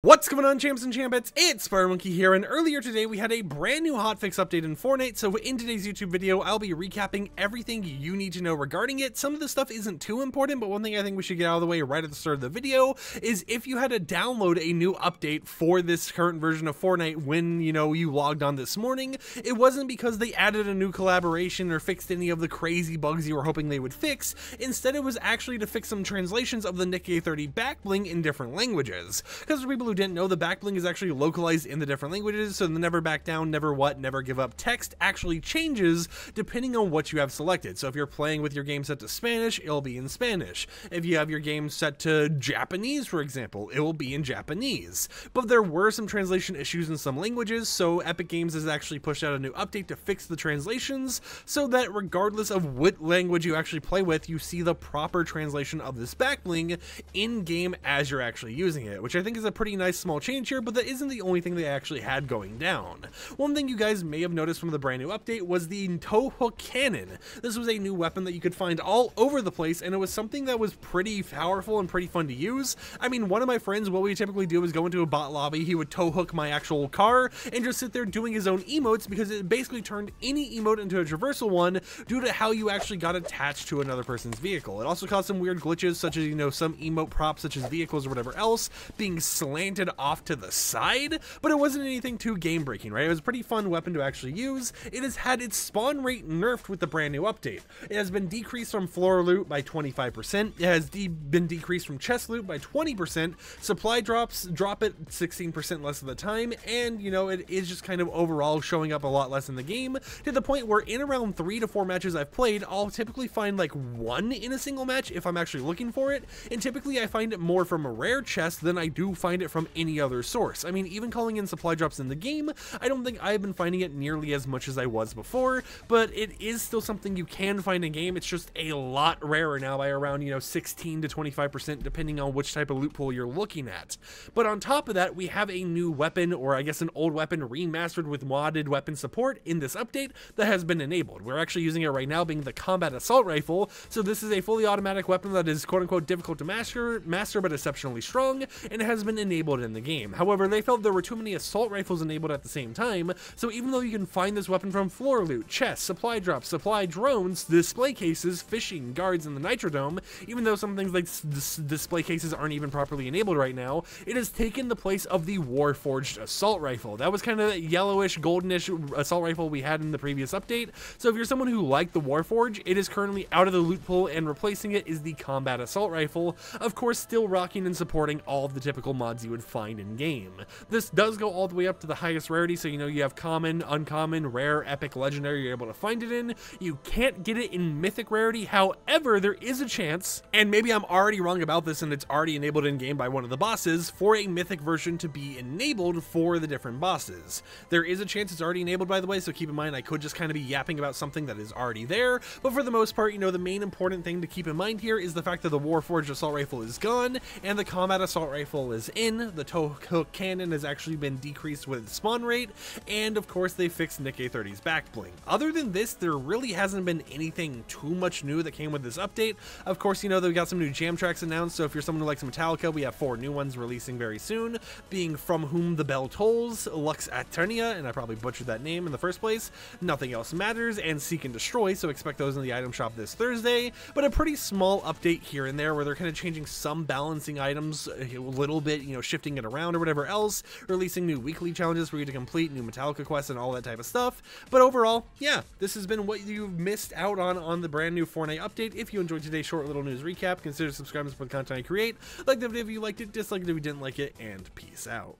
What's going on, champs and champets? It's SpiderMonkey here, and earlier today we had a brand new hotfix update in Fortnite, so in today's YouTube video I'll be recapping everything you need to know regarding it. Some of the stuff isn't too important, but one thing I think we should get out of the way right at the start of the video is if you had to download a new update for this current version of Fortnite when, you logged on this morning, it wasn't because they added a new collaboration or fixed any of the crazy bugs you were hoping they would fix. Instead, it was actually to fix some translations of the Nick-A30 backbling in different languages. Because for people who didn't know, the backbling is actually localized in the different languages, so the never back down, never what, never give up text actually changes depending on what you have selected. So if you're playing with your game set to Spanish, it'll be in Spanish. If you have your game set to Japanese, for example, it will be in Japanese. But there were some translation issues in some languages, so Epic Games has actually pushed out a new update to fix the translations so that regardless of what language you actually play with, you see the proper translation of this backbling in-game as you're actually using it, which I think is a pretty nice small change here, but that isn't the only thing they actually had going down. One thing you guys may have noticed from the brand new update was the tow hook cannon. This was a new weapon that you could find all over the place, and it was something that was pretty powerful and pretty fun to use. I mean, one of my friends, what we typically do is go into a bot lobby, he would tow hook my actual car and just sit there doing his own emotes, because it basically turned any emote into a traversal one due to how you actually got attached to another person's vehicle. It also caused some weird glitches, such as, some emote props such as vehicles or whatever else being slanted off to the side, but it wasn't anything too game breaking, right? It was a pretty fun weapon to actually use. It has had its spawn rate nerfed with the brand new update. It has been decreased from floor loot by 25%. It has been decreased from chest loot by 20%. Supply drops drop it 16% less of the time, and it is just kind of overall showing up a lot less in the game, to the point where in around 3 to 4 matches I've played, I'll typically find like one in a single match if I'm actually looking for it, and typically I find it more from a rare chest than I do find it from any other source. I mean, even calling in supply drops in the game, I don't think I've been finding it nearly as much as I was before, but it is still something you can find in game. It's just a lot rarer now by around 16 to 25% depending on which type of loot pool you're looking at. But on top of that, we have a new weapon, or I guess an old weapon remastered with modded weapon support in this update that has been enabled. We're actually using it right now, being the Combat Assault Rifle. So this is a fully automatic weapon that is quote-unquote difficult to master but exceptionally strong, and it has been enabled in the game. However, they felt there were too many assault rifles enabled at the same time, so even though you can find this weapon from floor loot, chests, supply drops, supply drones, display cases, fishing, guards, and the Nitrodome, even though some things like display cases aren't even properly enabled right now, it has taken the place of the Warforged assault rifle. That was kind of that yellowish, goldenish assault rifle we had in the previous update, so if you're someone who liked the Warforged, it is currently out of the loot pool, and replacing it is the Combat Assault Rifle, of course still rocking and supporting all of the typical mods you would find in game. This does go all the way up to the highest rarity, so you have common, uncommon, rare, epic, legendary you're able to find it in. You can't get it in mythic rarity, however, there is a chance, and maybe I'm already wrong about this and it's already enabled in game by one of the bosses, for a mythic version to be enabled for the different bosses. There is a chance it's already enabled, by the way, so keep in mind I could just kind of be yapping about something that is already there, but for the most part, the main important thing to keep in mind here is the fact that the Warforged assault rifle is gone and the Combat Assault Rifle is in. The tow hook cannon has actually been decreased with its spawn rate, and of course they fixed Nick-A30's backbling. Other than this, there really hasn't been anything too much new that came with this update. Of course, they've got some new jam tracks announced, so if you're someone who likes Metallica, we have 4 new ones releasing very soon, being From Whom the Bell Tolls, Lux Aeternia, and I probably butchered that name in the first place, Nothing Else Matters, and Seek and Destroy, so expect those in the item shop this Thursday, but a pretty small update here and there where they're kind of changing some balancing items a little bit, shifting it around or whatever else, releasing new weekly challenges for you to complete, new Metallica quests, and all that type of stuff. But overall, yeah, this has been what you've missed out on the brand new Fortnite update. If you enjoyed today's short little news recap, consider subscribing for the content I create. Like the video if you liked it, dislike it if you didn't like it, and peace out.